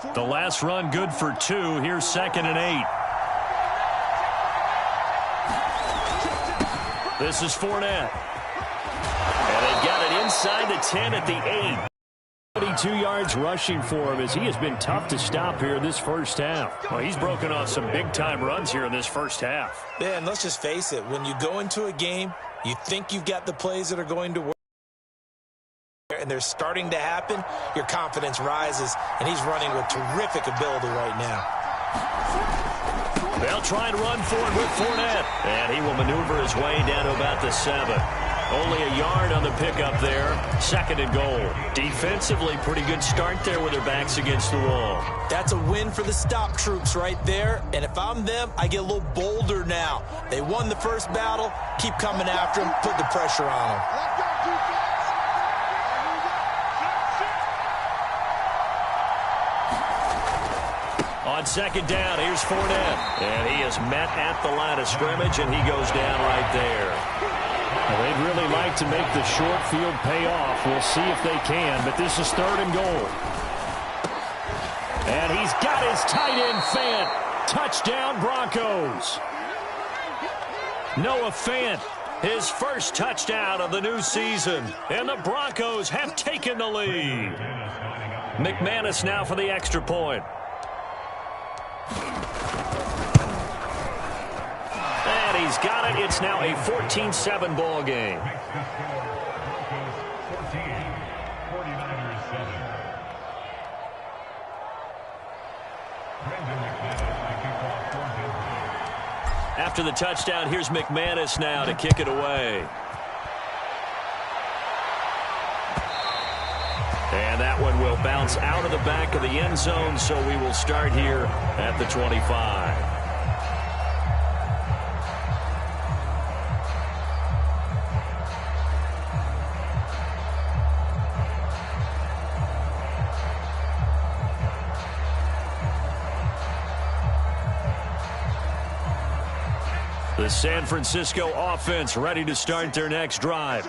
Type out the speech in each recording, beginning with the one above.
The last run good for 2. Here's 2nd and 8. This is Fournette. And they've got it inside the 10 at the 8. 22 yards rushing for him as he has been tough to stop here this first half. Well, he's broken off some big-time runs here in this first half. Yeah, and let's just face it. When you go into a game, you think you've got the plays that are going to work, and they're starting to happen, your confidence rises, and he's running with terrific ability right now. They'll try and run for it with Fournette, and he will maneuver his way down to about the 7. Only a yard on the pickup there. 2nd and goal. Defensively, pretty good start there with their backs against the wall. That's a win for the stop troops right there. And if I'm them, I get a little bolder now. They won the first battle. Keep coming after them. Put the pressure on them. On 2nd down, here's Fournette. And he is met at the line of scrimmage, and he goes down right there. Well, they'd really like to make the short field pay off. We'll see if they can, but this is 3rd and goal. And he's got his tight end Fant. Touchdown, Broncos. Noah Fant, his first touchdown of the new season. And the Broncos have taken the lead. McManus now for the extra point. He's got it. It's now a 14-7 ball game. After the touchdown, here's McManus now to kick it away. And that one will bounce out of the back of the end zone, so we will start here at the 25. The San Francisco offense ready to start their next drive.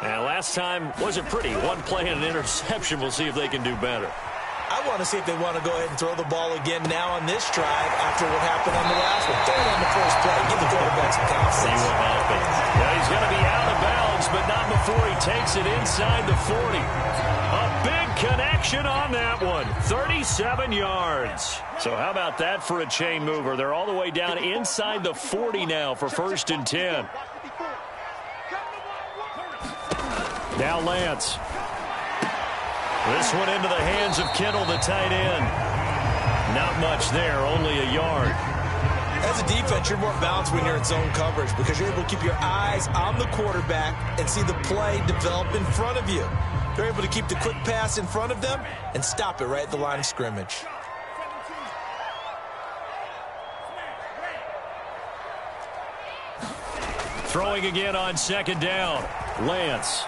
And last time wasn't pretty. One play and an interception. We'll see if they can do better. I want to see if they want to go ahead and throw the ball again now on this drive after what happened on the last one. Throw it on the first play. Give the quarterback some confidence. See what happens. Yeah, he's going to be out of bounds, but not before he takes it inside the 40. A big connection on that one. 37 yards. So how about that for a chain mover? They're all the way down inside the 40 now for 1st and 10. Now Lance. This one into the hands of Kittle, the tight end. Not much there, only a yard. As a defense, you're more balanced when you're in zone coverage because you're able to keep your eyes on the quarterback and see the play develop in front of you. They're able to keep the quick pass in front of them and stop it right at the line of scrimmage. Throwing again on 2nd down. Lance.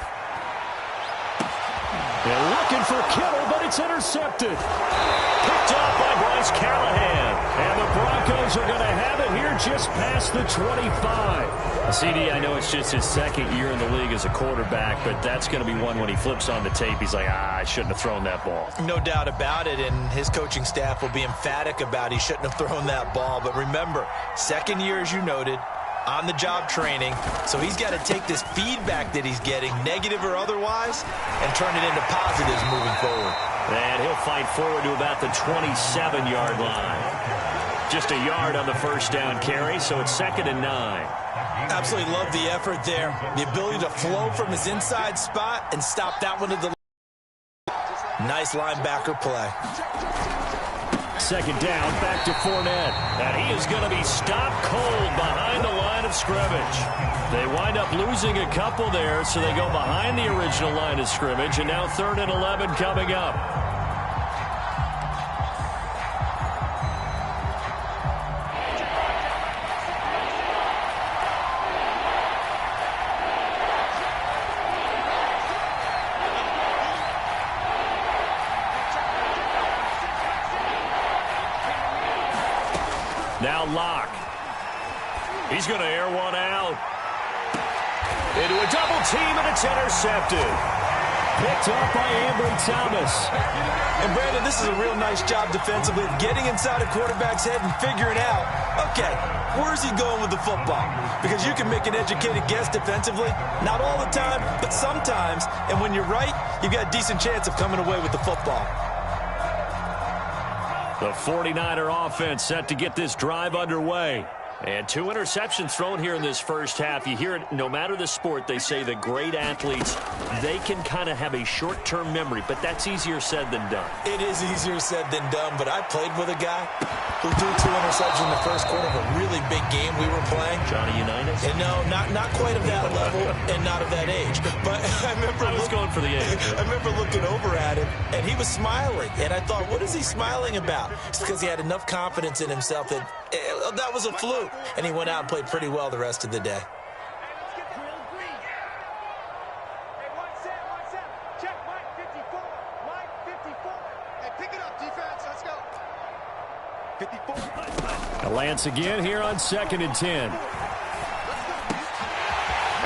They're looking for Kittle, but it's intercepted. Picked off by Bryce Callahan. And the Broncos are going to have it here just past the 25. CD, I know it's just his 2nd year in the league as a quarterback, but that's going to be one when he flips on the tape. He's like, I shouldn't have thrown that ball. No doubt about it, and his coaching staff will be emphatic about he shouldn't have thrown that ball. But remember, 2nd year, as you noted, on-the-job training, so he's got to take this feedback that he's getting, negative or otherwise, and turn it into positives moving forward. And he'll fight forward to about the 27-yard line. Just a yard on the first down carry, so it's 2nd and 9. Absolutely love the effort there. The ability to flow from his inside spot and stop that one to the nice linebacker play. 2nd down, back to Fournette. And he is going to be stopped cold behind the line of scrimmage. They wind up losing a couple there, so they go behind the original line of scrimmage, and now 3rd and 11 coming up. Now Locke. He's going to air one out. Into a double team, and it's intercepted. picked up by Ambry Thomas. And Brandon, this is a real nice job defensively of getting inside a quarterback's head and figuring out, okay, where's he going with the football? Because you can make an educated guess defensively, not all the time, but sometimes. And when you're right, you've got a decent chance of coming away with the football. The 49er offense set to get this drive underway. And 2 interceptions thrown here in this first half. You hear it, no matter the sport, they say the great athletes, they can kind of have a short-term memory, but that's easier said than done. It is easier said than done, but I played with a guy who threw 2 interceptions in the first quarter of a really big game we were playing. Johnny Unitas? And no, not quite of that level and not of that age. But I was going for the age. I remember looking over at him, and he was smiling. And I thought, what is he smiling about? It's because he had enough confidence in himself that that was a fluke. And he went out and played pretty well the rest of the day. Lance again here on 2nd and 10. And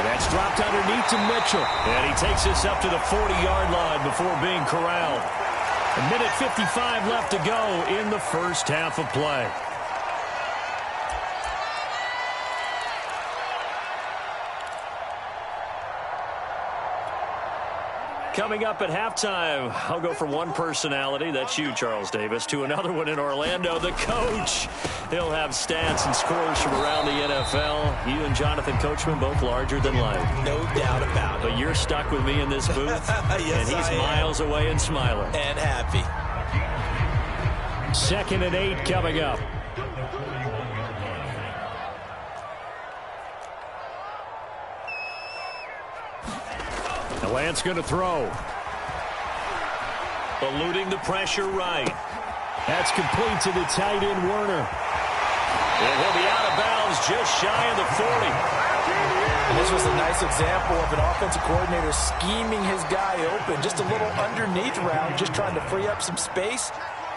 that's dropped underneath to Mitchell. And he takes this up to the 40-yard line before being corralled. A minute 55 left to go in the first half of play. Coming up at halftime, I'll go from one personality, that's you, Charles Davis, to another one in Orlando, the coach. He'll have stats and scores from around the NFL. You and Jonathan Coachman, both larger than life. No doubt about it. But you're stuck with me in this booth, yes, and he's miles away and smiling. And happy. 2nd and 8 coming up. Lance going to throw. Eluding the pressure right. That's complete to the tight end, Werner. And he'll be out of bounds just shy of the 40. And this was a nice example of an offensive coordinator scheming his guy open. Just a little underneath route, just trying to free up some space.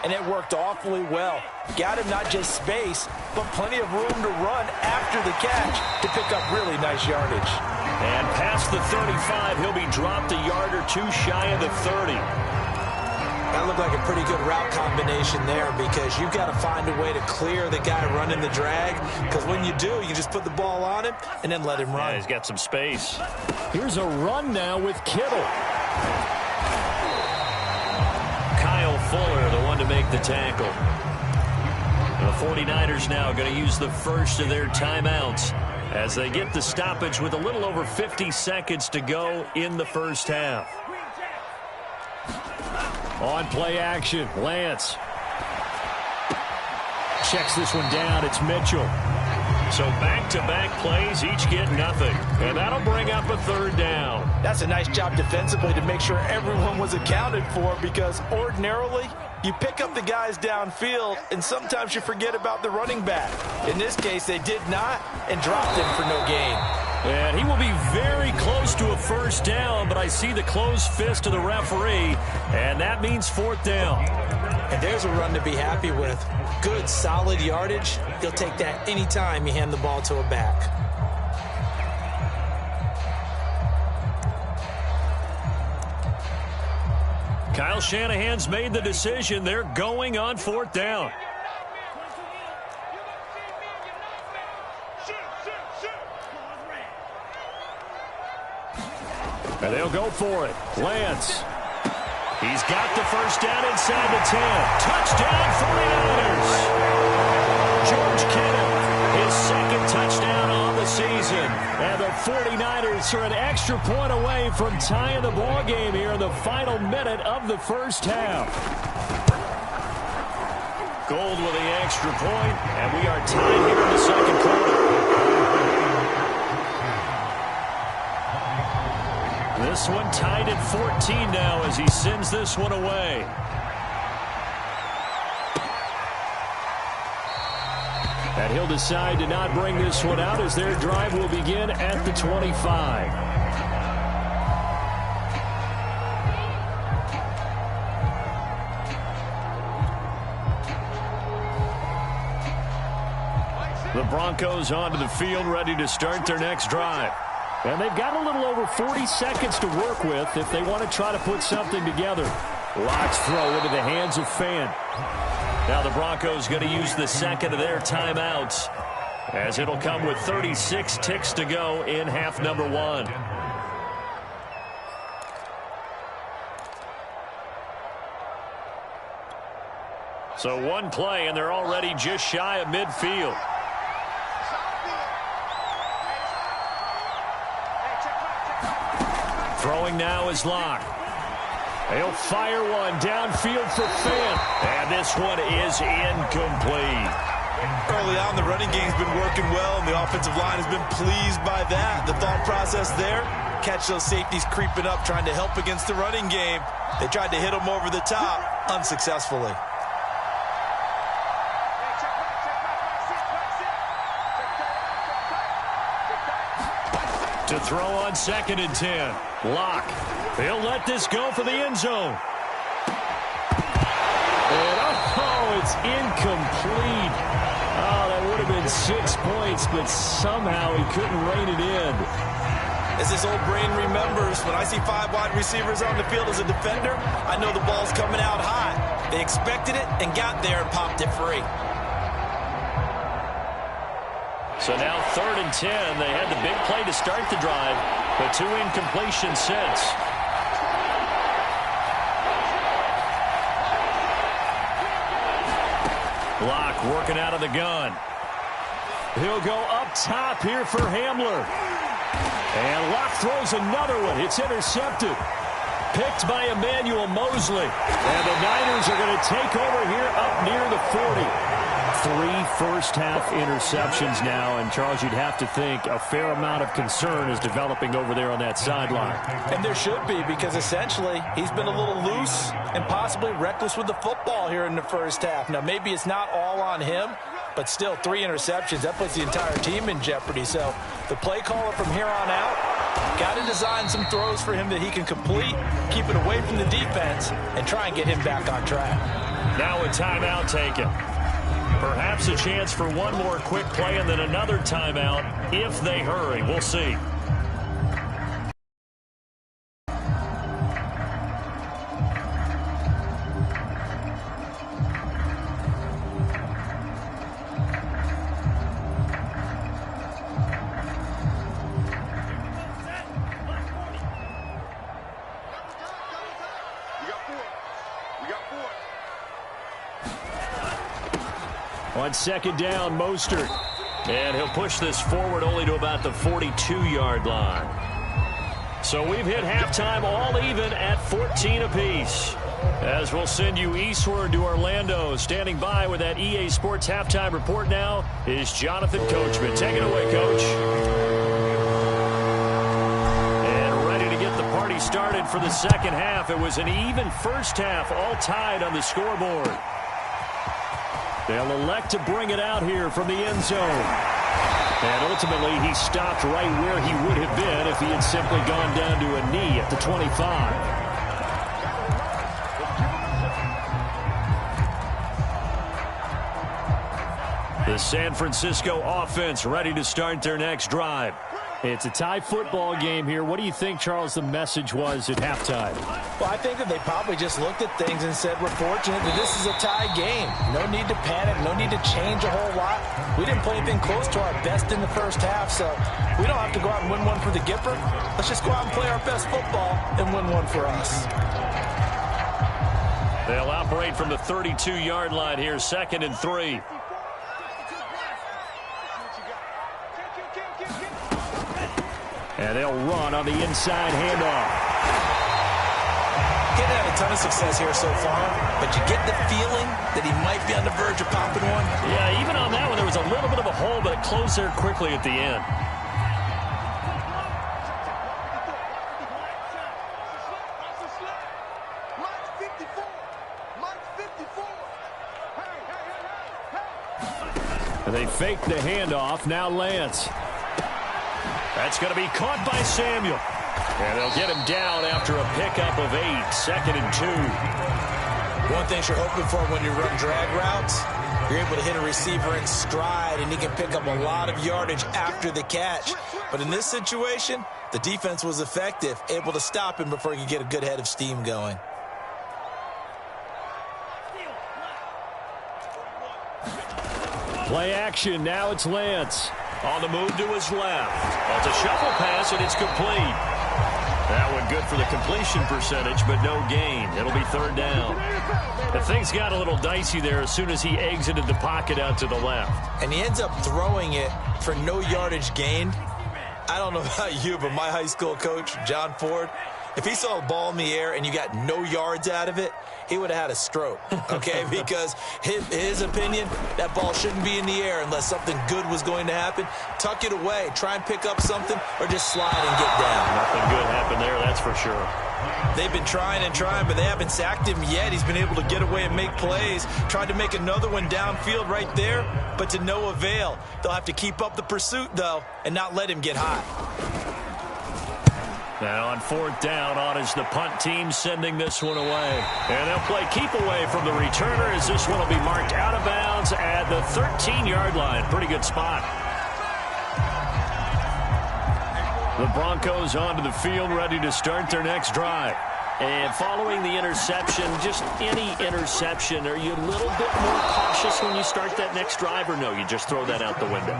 And it worked awfully well. Got him not just space, but plenty of room to run after the catch to pick up really nice yardage. And past the 35, he'll be dropped a yard or 2 shy of the 30. That looked like a pretty good route combination there because you've got to find a way to clear the guy running the drag. Because when you do, you just put the ball on him and then let him run. Yeah, he's got some space. Here's a run now with Kittle. Kyle Fuller, the one to make the tackle. The 49ers now going to use the first of their timeouts as they get the stoppage with a little over 50 seconds to go in the first half. On play action, Lance. Checks this one down, it's Mitchell. So back-to-back plays, each get nothing. And that'll bring up a 3rd down. That's a nice job defensively to make sure everyone was accounted for because ordinarily you pick up the guys downfield and sometimes you forget about the running back. In this case, they did not and dropped him for no gain. And he will be very close to a 1st down, but I see the closed fist of the referee, and that means 4th down. And there's a run to be happy with. Good, solid yardage. He'll take that anytime you hand the ball to a back. Kyle Shanahan's made the decision. They're going on 4th down. And they'll go for it. Lance. He's got the 1st down inside the 10. Touchdown 49ers. George Kittle, his 2nd touchdown on the season. And the 49ers are an extra point away from tying the ball game here in the final minute of the first half. Gold with the extra point, and we are tied here in the 2nd quarter. This one tied at 14 now as he sends this one away. And he'll decide to not bring this one out as their drive will begin at the 25. The Broncos onto the field ready to start their next drive. And they've got a little over 40 seconds to work with if they want to try to put something together. Lock's throw into the hands of Fan. Now the Broncos going to use the second of their timeouts, as it'll come with 36 ticks to go in half number one. So one play, and they're already just shy of midfield. Throwing now is Locke. He'll fire one downfield for Fan. And this one is incomplete. Early on, the running game's been working well, and the offensive line has been pleased by that. The thought process there, catch those safeties creeping up, trying to help against the running game. They tried to hit them over the top, unsuccessfully. To throw on 2nd and 10. Locke. He'll let this go for the end zone. And it's incomplete. Oh, that would have been 6 points, but somehow he couldn't rein it in. As this old brain remembers, when I see 5 wide receivers on the field as a defender, I know the ball's coming out high. They expected it and got there and popped it free. So now 3rd and 10. They had the big play to start the drive, but 2 incompletions since. Locke working out of the gun. He'll go up top here for Hamler. And Locke throws another one. It's intercepted. Picked by Emmanuel Mosley. And the Niners are going to take over here up near the 40. 3 first-half interceptions now, and Charles, you'd have to think a fair amount of concern is developing over there on that sideline. And there should be, because essentially he's been a little loose and possibly reckless with the football here in the first half. Now, maybe it's not all on him, but still 3 interceptions. That puts the entire team in jeopardy. So the play caller from here on out got to design some throws for him that he can complete, keep it away from the defense, and try and get him back on track. Now a timeout taken. Perhaps a chance for one more quick play and then another timeout if they hurry. We'll see. On 2nd down, Mostert. And he'll push this forward only to about the 42-yard line. So we've hit halftime all even at 14 apiece. As we'll send you eastward to Orlando. Standing by with that EA Sports halftime report now is Jonathan Coachman. Take it away, Coach. And ready to get the party started for the second half. It was an even first half, all tied on the scoreboard. They'll elect to bring it out here from the end zone. And ultimately, he stopped right where he would have been if he had simply gone down to a knee at the 25. The San Francisco offense ready to start their next drive. It's a tie football game here. What do you think, Charles, the message was at halftime? Well, I think that they probably just looked at things and said, we're fortunate that this is a tie game. No need to panic, no need to change a whole lot. We didn't play anything close to our best in the first half, so we don't have to go out and win one for the Gipper. Let's just go out and play our best football and win one for us. They'll operate from the 32-yard line here, 2nd and 3. And they'll run on the inside handoff. Getting had a ton of success here so far, but you get the feeling that he might be on the verge of popping one. Yeah, even on that one, there was a little bit of a hole, but it closed there quickly at the end. They fake the handoff. Now Lance. That's going to be caught by Samuel. And they'll get him down after a pickup of 8. 2nd and 2. One thing you're hoping for when you run drag routes, you're able to hit a receiver in stride, and he can pick up a lot of yardage after the catch. But in this situation, the defense was effective, able to stop him before he could get a good head of steam going. Play action, now it's Lance. On the move to his left. Well, it's a shuffle pass, and it's complete. That one good for the completion percentage, but no gain. It'll be third down. The things got a little dicey there as soon as he exited the pocket out to the left. And he ends up throwing it for no yardage gained. I don't know about you, but my high school coach, John Ford, if he saw a ball in the air and you got no yards out of it, he would have had a stroke, okay? Because his opinion, that ball shouldn't be in the air unless something good was going to happen. Tuck it away, try and pick up something, or just slide and get down. Nothing good happened there, that's for sure. They've been trying and trying, but they haven't sacked him yet. He's been able to get away and make plays. Tried to make another one downfield right there, but to no avail. They'll have to keep up the pursuit, though, and not let him get hot. Now on fourth down, on is the punt team sending this one away. And they'll play keep away from the returner as this one will be marked out of bounds at the 13-yard line. Pretty good spot. The Broncos onto the field, ready to start their next drive. And following the interception, just any interception, are you a little bit more cautious when you start that next drive, or no, you just throw that out the window?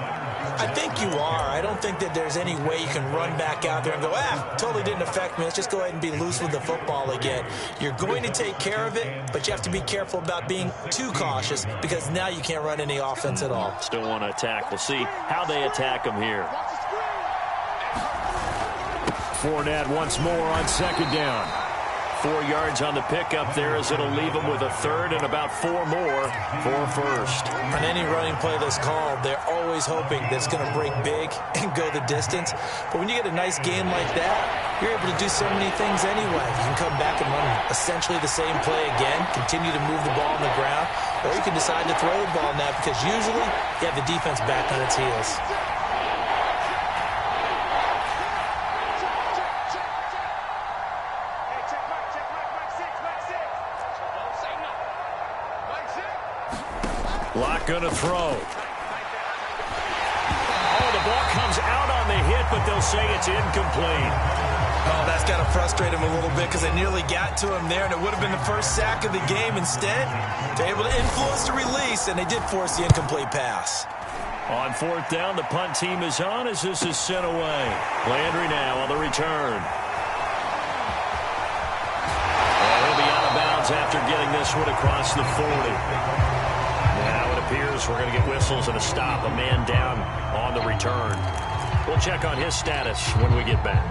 I think you are. I don't think that there's any way you can run back out there and go, totally didn't affect me. Let's just go ahead and be loose with the football again. You're going to take care of it, but you have to be careful about being too cautious because now you can't run any offense at all. Still want to attack. We'll see how they attack them here. Fournette once more on second down. 4 yards on the pickup there as it'll leave them with a third and about 4 more for first. On any running play that's called, they're always hoping that it's going to break big and go the distance. But when you get a nice game like that, you're able to do so many things anyway. You can come back and run essentially the same play again, continue to move the ball on the ground, or you can decide to throw the ball now because usually you have the defense back on its heels. Lock gonna throw. Oh, the ball comes out on the hit, but they'll say it's incomplete. Oh, that's got to frustrate him a little bit because they nearly got to him there, and it would have been the first sack of the game. Instead, they're able to influence the release, and they did force the incomplete pass. On fourth down, the punt team is on as this is sent away. Landry now on the return. And he'll be out of bounds after getting this one across the 40. Now it appears we're going to get whistles and a stop. A man down on the return. We'll check on his status when we get back.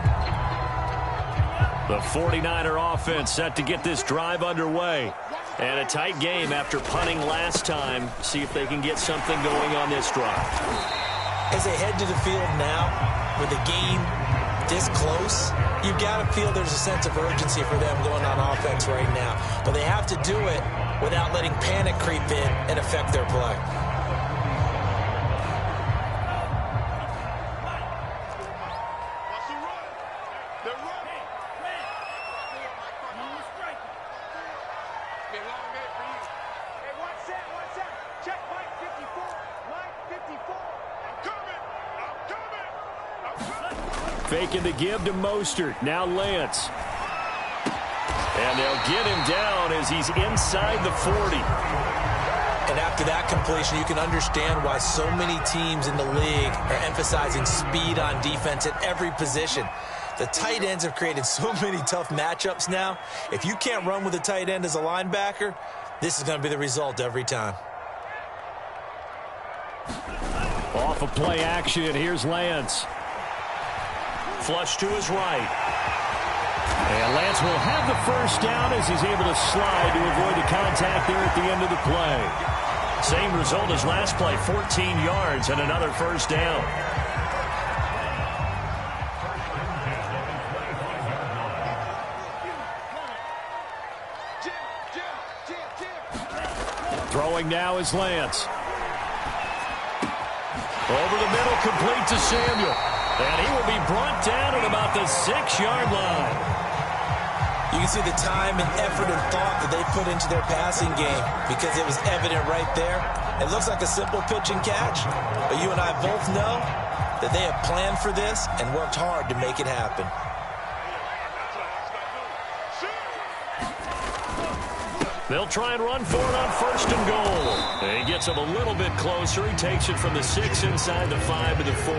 The 49er offense set to get this drive underway. And a tight game after punting last time. See if they can get something going on this drive. As they head to the field now, with the game this close, you've got to feel there's a sense of urgency for them going on offense right now. But they have to do it without letting panic creep in and affect their play. Faking the give to Mostert. Now Lance. And they'll get him down as he's inside the 40. And after that completion, you can understand why so many teams in the league are emphasizing speed on defense at every position. The tight ends have created so many tough matchups now. If you can't run with a tight end as a linebacker, this is going to be the result every time. Off of play action, here's Lance. Flush to his right. And Lance will have the first down as he's able to slide to avoid the contact there at the end of the play. Same result as last play, 14 yards and another first down. Throwing now is Lance. Over the middle, complete to Samuel. And he will be brought down at about the 6-yard line. You can see the time and effort and thought that they put into their passing game because it was evident right there. It looks like a simple pitch and catch, but you and I both know that they have planned for this and worked hard to make it happen. They'll try and run for it on 1st and goal. He gets him a little bit closer. He takes it from the 6 inside the 5 to the 4.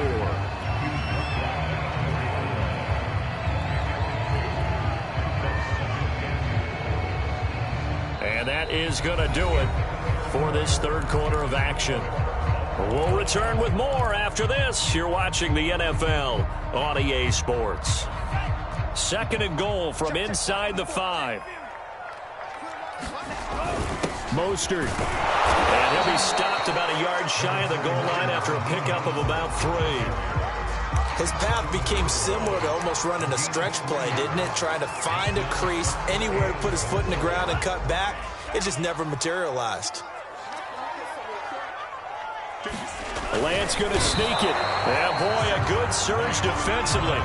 And that is going to do it for this 3rd quarter of action. We'll return with more after this. You're watching the NFL on EA Sports. 2nd and goal from inside the 5. Mostert. And he'll be stopped about a yard shy of the goal line after a pickup of about 3. His path became similar to almost running a stretch play, didn't it? Trying to find a crease, anywhere to put his foot in the ground and cut back. It just never materialized. Lance going to sneak it. Yeah, boy, a good surge defensively.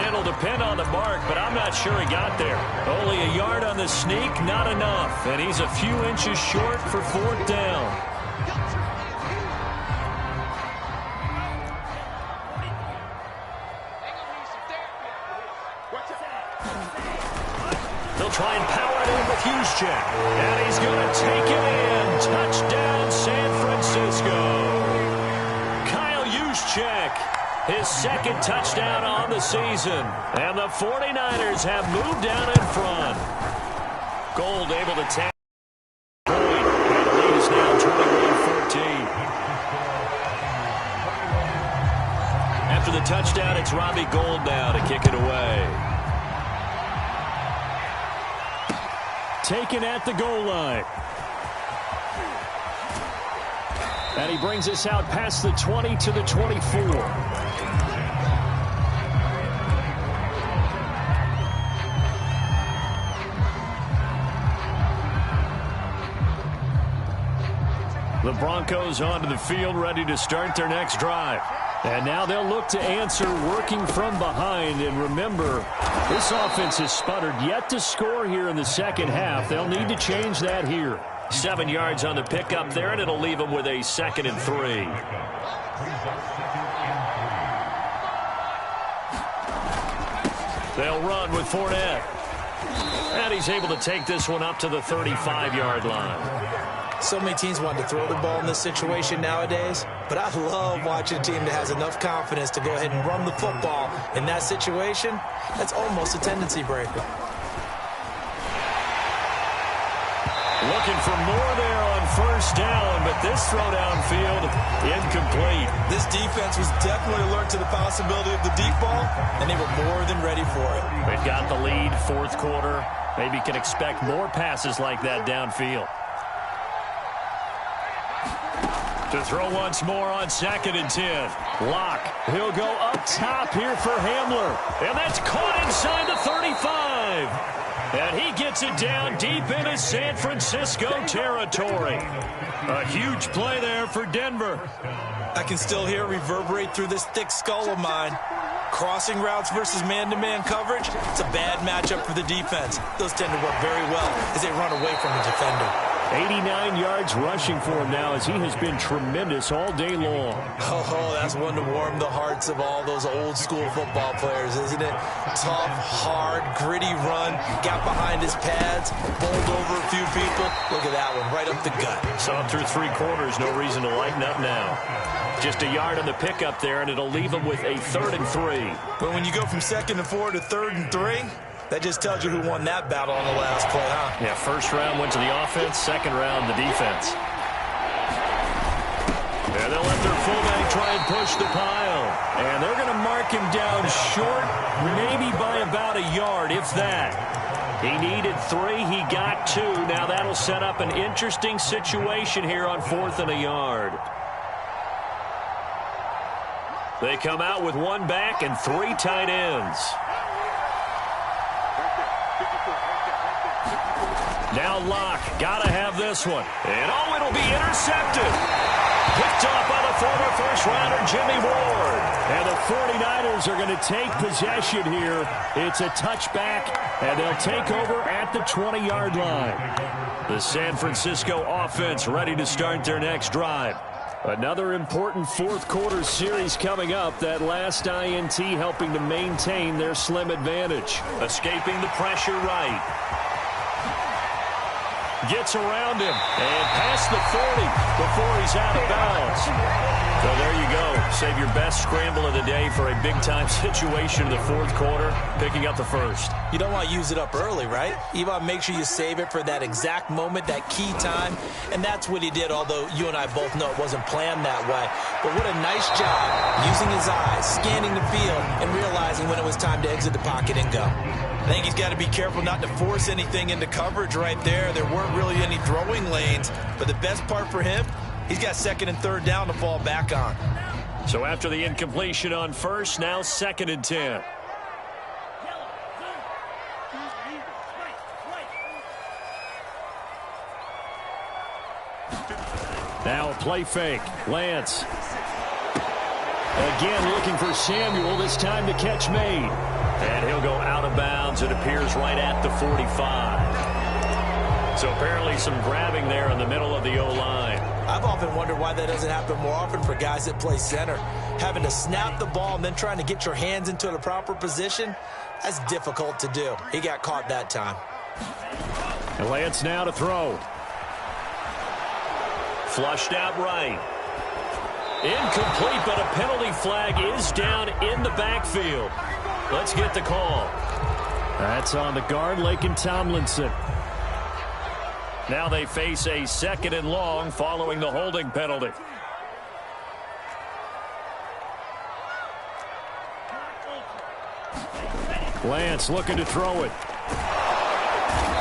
It'll depend on the mark, but I'm not sure he got there. Only a yard on the sneak, not enough. And he's a few inches short for 4th down. They'll try and power it in with Juszczyk. And he's going to take it in. Touchdown, San Francisco. Juszczyk, his 2nd touchdown on the season. And the 49ers have moved down in front. Gold able to tap. And the lead is now 21-14. After the touchdown, it's Robbie Gould now to kick it away. Taken at the goal line. And he brings us out past the 20 to the 24. The Broncos onto the field, ready to start their next drive. And now they'll look to answer working from behind. And remember, this offense has sputtered yet to score here in the 2nd half. They'll need to change that here. 7 yards on the pickup there, and it'll leave them with a 2nd and 3. They'll run with Fournette. And he's able to take this one up to the 35-yard line. So many teams want to throw the ball in this situation nowadays, but I love watching a team that has enough confidence to go ahead and run the football in that situation. That's almost a tendency breaker. Looking for more there on 1st down, but this throw downfield incomplete. This defense was definitely alert to the possibility of the deep ball, and they were more than ready for it. They've got the lead, 4th quarter. Maybe can expect more passes like that downfield. To throw once more on 2nd and 10. Locke. He'll go up top here for Hamler. And that's caught inside the 35. And he gets it down deep into San Francisco territory. A huge play there for Denver. I can still hear it reverberate through this thick skull of mine. Crossing routes versus man-to-man coverage, it's a bad matchup for the defense. Those tend to work very well as they run away from the defender. 89 yards rushing for him now as he has been tremendous all day long. Oh, that's one to warm the hearts of all those old-school football players, isn't it? Tough, hard, gritty run, got behind his pads, bowled over a few people. Look at that one, right up the gut. Saw him through 3 quarters, no reason to lighten up now. Just a yard on the pickup there, and it'll leave him with a 3rd and 3. But when you go from 2nd and 4 to 3rd and 3, that just tells you who won that battle on the last play, huh? Yeah, 1st round went to the offense, 2nd round the defense. And they'll let their fullback try and push the pile. And they're going to mark him down short, maybe by about a yard, if that. He needed 3, he got 2. Now that'll set up an interesting situation here on 4th and a yard. They come out with 1 back and 3 tight ends. Now Locke, gotta have this one. And it'll be intercepted. Picked off by the former 1st-rounder Jimmy Ward. And the 49ers are going to take possession here. It's a touchback, and they'll take over at the 20-yard line. The San Francisco offense ready to start their next drive. Another important fourth-quarter series coming up. That last INT helping to maintain their slim advantage. Escaping the pressure right. Gets around him and past the 40 before he's out of bounds. So there you go. Save your best scramble of the day for a big-time situation in the fourth quarter, picking up the first. You don't want to use it up early, right? You want to make sure you save it for that exact moment, that key time, and that's what he did, although you and I both know it wasn't planned that way. But what a nice job using his eyes, scanning the field, and realizing when it was time to exit the pocket and go. I think he's got to be careful not to force anything into coverage right there. There weren't really any throwing lanes, but the best part for him, he's got second and third down to fall back on. So after the incompletion on first, now 2nd and 10. Now a play fake. Lance. Again looking for Samuel, this time the catch made. And he'll go out of bounds, it appears, right at the 45. So apparently some grabbing there in the middle of the O-line. I've often wondered why that doesn't happen more often for guys that play center. Having to snap the ball and then trying to get your hands into the proper position, that's difficult to do. He got caught that time. And Lance now to throw. Flushed out right. Incomplete, but a penalty flag is down in the backfield. Let's get the call. That's on the guard, Laken Tomlinson. Now they face a 2nd and long following the holding penalty. Lance looking to throw it.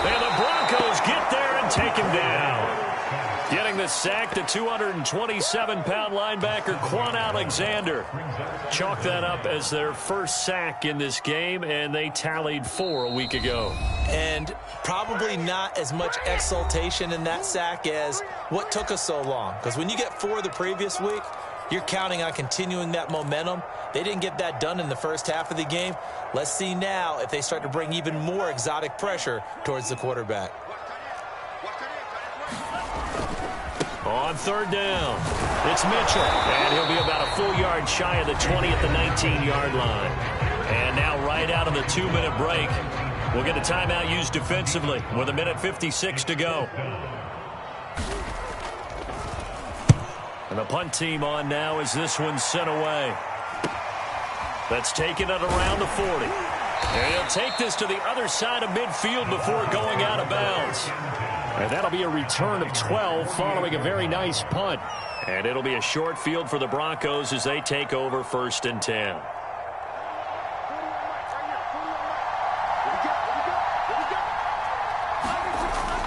And the Broncos get there and take him down. Getting the sack, the 227-pound linebacker, Quan Alexander. Chalk that up as their first sack in this game, and they tallied 4 a week ago. And probably not as much exultation in that sack as what took us so long. Because when you get 4 the previous week, you're counting on continuing that momentum. They didn't get that done in the first half of the game. Let's see now if they start to bring even more exotic pressure towards the quarterback. On 3rd down, it's Mitchell, and he'll be about a full yard shy of the 20 at the 19-yard line. And now right out of the 2-minute break, we'll get a timeout used defensively with 1:56 to go. And the punt team on now as this one's sent away. That's taken it around the 40. And he'll take this to the other side of midfield before going out of bounds. And that'll be a return of 12 following a very nice punt. And it'll be a short field for the Broncos as they take over 1st and 10.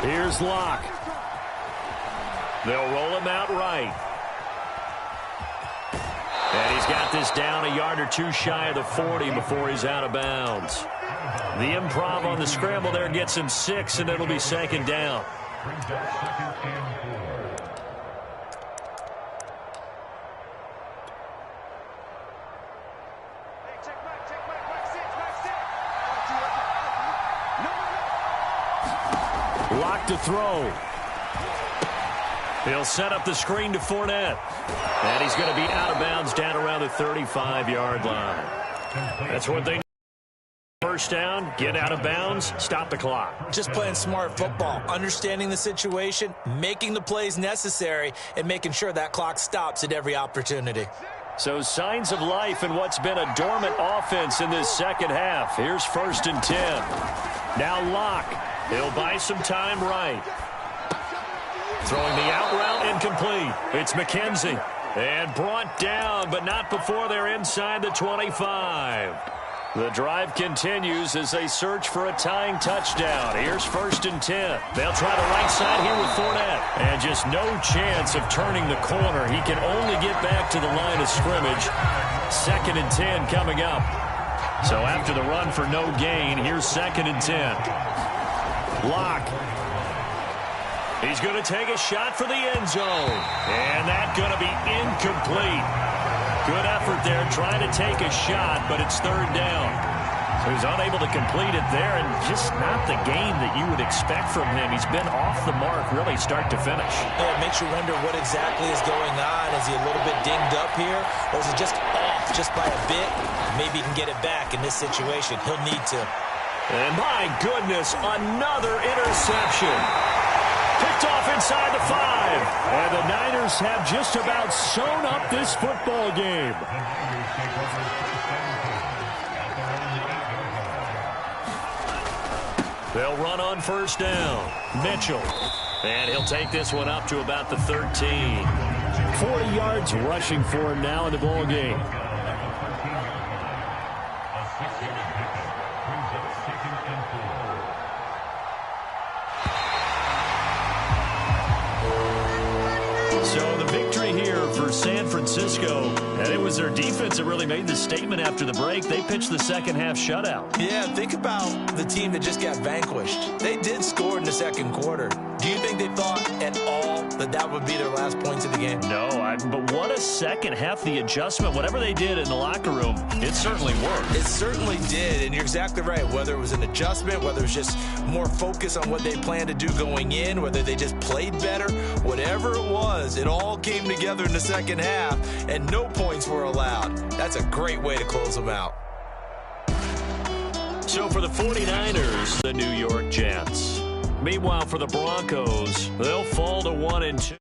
Here's Locke. They'll roll him out right. And he's got this down a yard or 2 shy of the 40 before he's out of bounds. The improv on the scramble there gets him 6, and it'll be 2nd down. Locked to throw. He'll set up the screen to Fournette. And he's going to be out of bounds down around the 35-yard line. That's what they need. First down, get out of bounds, stop the clock. Just playing smart football, understanding the situation, making the plays necessary, and making sure that clock stops at every opportunity. So signs of life in what's been a dormant offense in this second half. Here's 1st and 10. Now Locke. He'll buy some time right. Throwing the out route incomplete. It's McKenzie. And brought down, but not before they're inside the 25. The drive continues as they search for a tying touchdown. Here's 1st and 10. They'll try the right side here with Fournette. And just no chance of turning the corner. He can only get back to the line of scrimmage. 2nd and 10 coming up. So after the run for no gain, here's 2nd and 10. Locke. He's going to take a shot for the end zone. And that's going to be incomplete. Good effort there trying to take a shot, but it's 3rd down. So he's unable to complete it there, and just not the game that you would expect from him. He's been off the mark really start to finish. Yeah, it makes you wonder what exactly is going on. Is he a little bit dinged up here, or is he just off just by a bit? Maybe he can get it back in this situation. He'll need to. And my goodness, another interception. Picked off inside the 5. And the Niners have just about sewn up this football game. They'll run on first down. Mitchell. And he'll take this one up to about the 13. 40 yards rushing for him now in the ball game. So the victory here for San Francisco, and it was their defense that really made the statement after the break. They pitched the second half shutout. Yeah, think about the team that just got vanquished. They did score in the second quarter. Do you think they thought at all that that would be their last points of the game? No, but what a second half. The adjustment, whatever they did in the locker room, it certainly worked. It certainly did, and you're exactly right. Whether it was an adjustment, whether it was just more focus on what they planned to do going in, whether they just played better, whatever it was, it all came together in the second half, and no points were allowed. That's a great way to close them out. So for the 49ers, the New York Jets. Meanwhile, for the Broncos, they'll fall to 1-2.